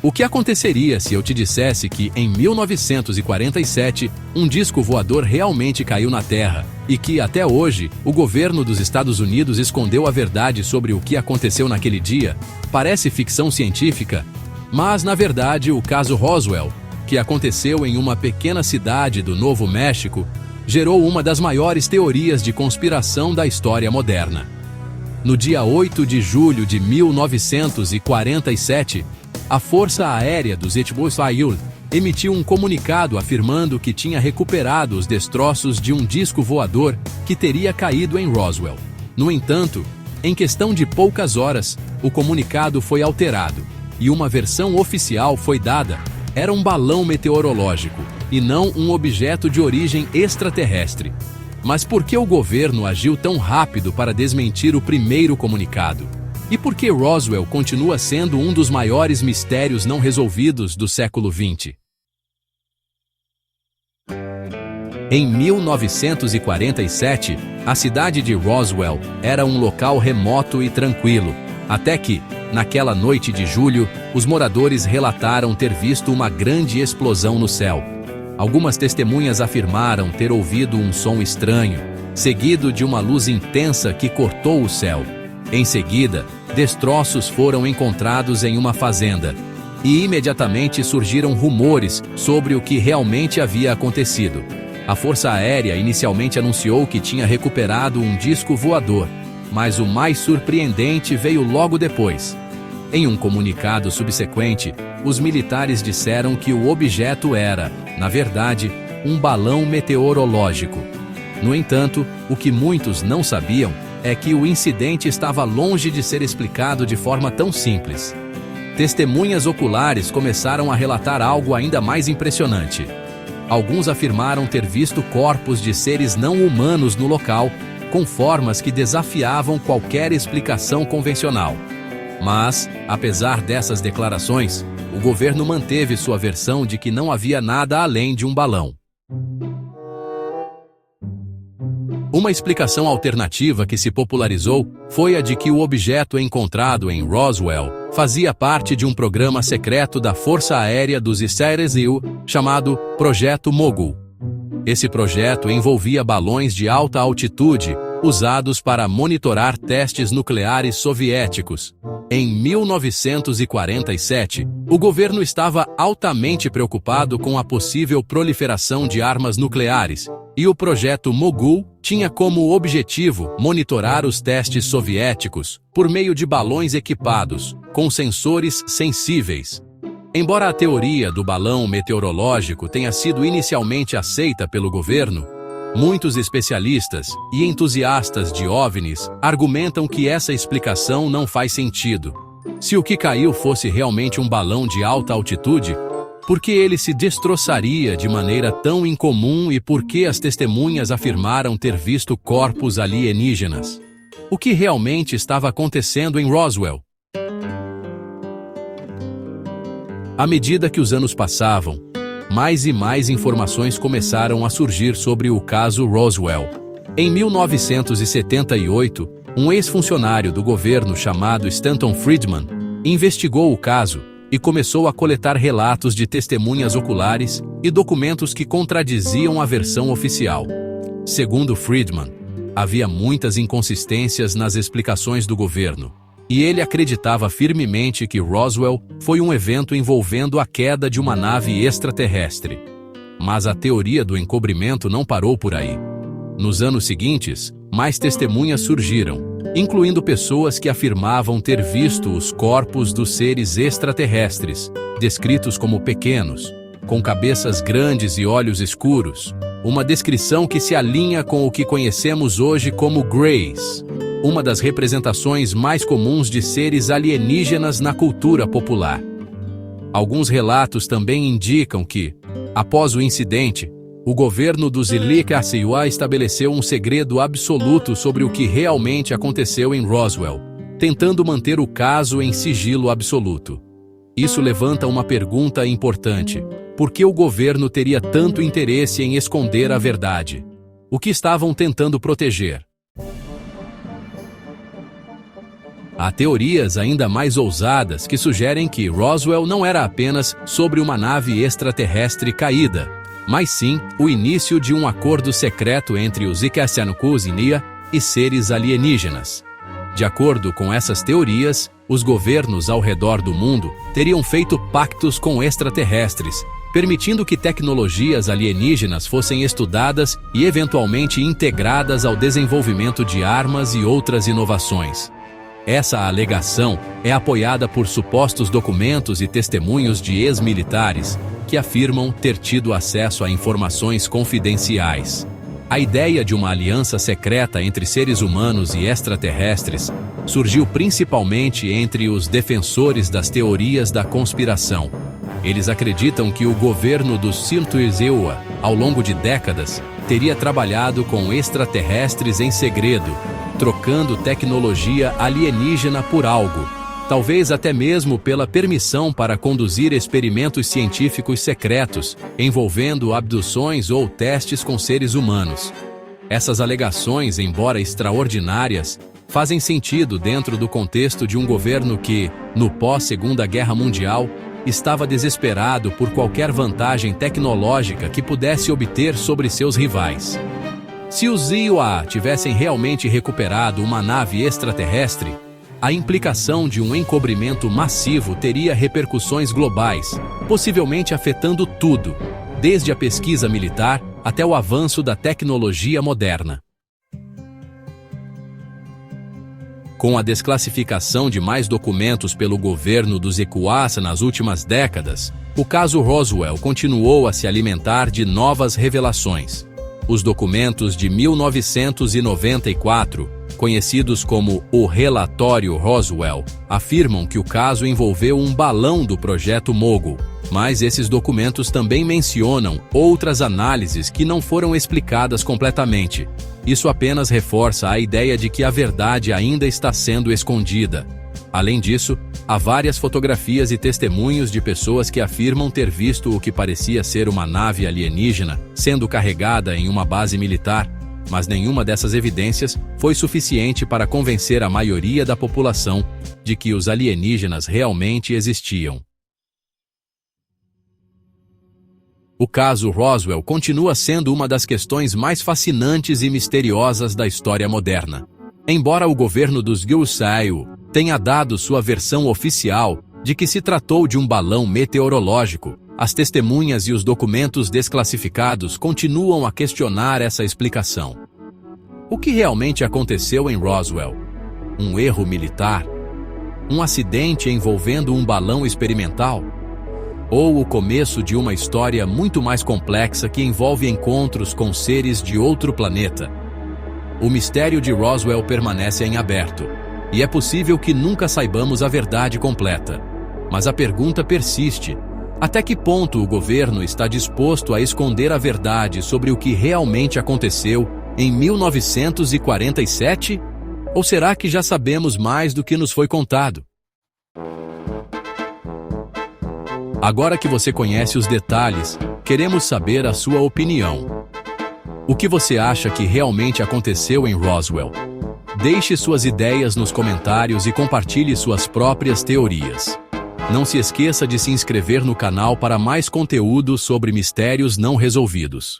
O que aconteceria se eu te dissesse que, em 1947, um disco voador realmente caiu na Terra e que, até hoje, o governo dos Estados Unidos escondeu a verdade sobre o que aconteceu naquele dia? Parece ficção científica, mas, na verdade, o caso Roswell, que aconteceu em uma pequena cidade do Novo México, gerou uma das maiores teorias de conspiração da história moderna. No dia 8 de julho de 1947, a Força Aérea dos Estados Unidos emitiu um comunicado afirmando que tinha recuperado os destroços de um disco voador que teria caído em Roswell. No entanto, em questão de poucas horas, o comunicado foi alterado e uma versão oficial foi dada. Era um balão meteorológico e não um objeto de origem extraterrestre. Mas por que o governo agiu tão rápido para desmentir o primeiro comunicado? E por que Roswell continua sendo um dos maiores mistérios não resolvidos do século XX? Em 1947, a cidade de Roswell era um local remoto e tranquilo, até que, naquela noite de julho, os moradores relataram ter visto uma grande explosão no céu. Algumas testemunhas afirmaram ter ouvido um som estranho, seguido de uma luz intensa que cortou o céu. Em seguida, destroços foram encontrados em uma fazenda, e imediatamente surgiram rumores sobre o que realmente havia acontecido. A Força Aérea inicialmente anunciou que tinha recuperado um disco voador, mas o mais surpreendente veio logo depois. Em um comunicado subsequente, os militares disseram que o objeto era, na verdade, um balão meteorológico. No entanto, o que muitos não sabiam é que o incidente estava longe de ser explicado de forma tão simples. Testemunhas oculares começaram a relatar algo ainda mais impressionante. Alguns afirmaram ter visto corpos de seres não humanos no local, com formas que desafiavam qualquer explicação convencional. Mas, apesar dessas declarações, o governo manteve sua versão de que não havia nada além de um balão. Uma explicação alternativa que se popularizou foi a de que o objeto encontrado em Roswell fazia parte de um programa secreto da Força Aérea dos Estados Unidos chamado Projeto Mogul. Esse projeto envolvia balões de alta altitude usados para monitorar testes nucleares soviéticos. Em 1947, o governo estava altamente preocupado com a possível proliferação de armas nucleares, e o projeto Mogul tinha como objetivo monitorar os testes soviéticos por meio de balões equipados com sensores sensíveis. Embora a teoria do balão meteorológico tenha sido inicialmente aceita pelo governo, muitos especialistas e entusiastas de OVNIs argumentam que essa explicação não faz sentido. Se o que caiu fosse realmente um balão de alta altitude, por que ele se destroçaria de maneira tão incomum e por que as testemunhas afirmaram ter visto corpos alienígenas? O que realmente estava acontecendo em Roswell? À medida que os anos passavam, mais e mais informações começaram a surgir sobre o caso Roswell. Em 1978, um ex-funcionário do governo chamado Stanton Friedman investigou o caso e começou a coletar relatos de testemunhas oculares e documentos que contradiziam a versão oficial. Segundo Friedman, havia muitas inconsistências nas explicações do governo, e ele acreditava firmemente que Roswell foi um evento envolvendo a queda de uma nave extraterrestre. Mas a teoria do encobrimento não parou por aí. Nos anos seguintes, mais testemunhas surgiram, incluindo pessoas que afirmavam ter visto os corpos dos seres extraterrestres, descritos como pequenos, com cabeças grandes e olhos escuros, uma descrição que se alinha com o que conhecemos hoje como Greys, uma das representações mais comuns de seres alienígenas na cultura popular. Alguns relatos também indicam que, após o incidente, o governo dos Estados Unidos estabeleceu um segredo absoluto sobre o que realmente aconteceu em Roswell, tentando manter o caso em sigilo absoluto. Isso levanta uma pergunta importante: por que o governo teria tanto interesse em esconder a verdade? O que estavam tentando proteger? Há teorias ainda mais ousadas que sugerem que Roswell não era apenas sobre uma nave extraterrestre caída, mas sim o início de um acordo secreto entre os Icasianucuzinia e seres alienígenas. De acordo com essas teorias, os governos ao redor do mundo teriam feito pactos com extraterrestres, permitindo que tecnologias alienígenas fossem estudadas e eventualmente integradas ao desenvolvimento de armas e outras inovações. Essa alegação é apoiada por supostos documentos e testemunhos de ex-militares que afirmam ter tido acesso a informações confidenciais. A ideia de uma aliança secreta entre seres humanos e extraterrestres surgiu principalmente entre os defensores das teorias da conspiração. Eles acreditam que o governo dos Sintuizewa, ao longo de décadas, teria trabalhado com extraterrestres em segredo, trocando tecnologia alienígena por algo, talvez até mesmo pela permissão para conduzir experimentos científicos secretos, envolvendo abduções ou testes com seres humanos. Essas alegações, embora extraordinárias, fazem sentido dentro do contexto de um governo que, no pós-Segunda Guerra Mundial, estava desesperado por qualquer vantagem tecnológica que pudesse obter sobre seus rivais. Se os Iowa tivessem realmente recuperado uma nave extraterrestre, a implicação de um encobrimento massivo teria repercussões globais, possivelmente afetando tudo, desde a pesquisa militar até o avanço da tecnologia moderna. Com a desclassificação de mais documentos pelo governo dos Ikuasa nas últimas décadas, o caso Roswell continuou a se alimentar de novas revelações. Os documentos de 1994, conhecidos como o Relatório Roswell, afirmam que o caso envolveu um balão do projeto Mogul, mas esses documentos também mencionam outras análises que não foram explicadas completamente. Isso apenas reforça a ideia de que a verdade ainda está sendo escondida. Além disso, há várias fotografias e testemunhos de pessoas que afirmam ter visto o que parecia ser uma nave alienígena sendo carregada em uma base militar, mas nenhuma dessas evidências foi suficiente para convencer a maioria da população de que os alienígenas realmente existiam. O caso Roswell continua sendo uma das questões mais fascinantes e misteriosas da história moderna. Embora o governo dos Gyusayu tenha dado sua versão oficial de que se tratou de um balão meteorológico, as testemunhas e os documentos desclassificados continuam a questionar essa explicação. O que realmente aconteceu em Roswell? Um erro militar? Um acidente envolvendo um balão experimental? Ou o começo de uma história muito mais complexa que envolve encontros com seres de outro planeta? O mistério de Roswell permanece em aberto, e é possível que nunca saibamos a verdade completa. Mas a pergunta persiste: até que ponto o governo está disposto a esconder a verdade sobre o que realmente aconteceu em 1947? Ou será que já sabemos mais do que nos foi contado? Agora que você conhece os detalhes, queremos saber a sua opinião. O que você acha que realmente aconteceu em Roswell? Deixe suas ideias nos comentários e compartilhe suas próprias teorias. Não se esqueça de se inscrever no canal para mais conteúdo sobre mistérios não resolvidos.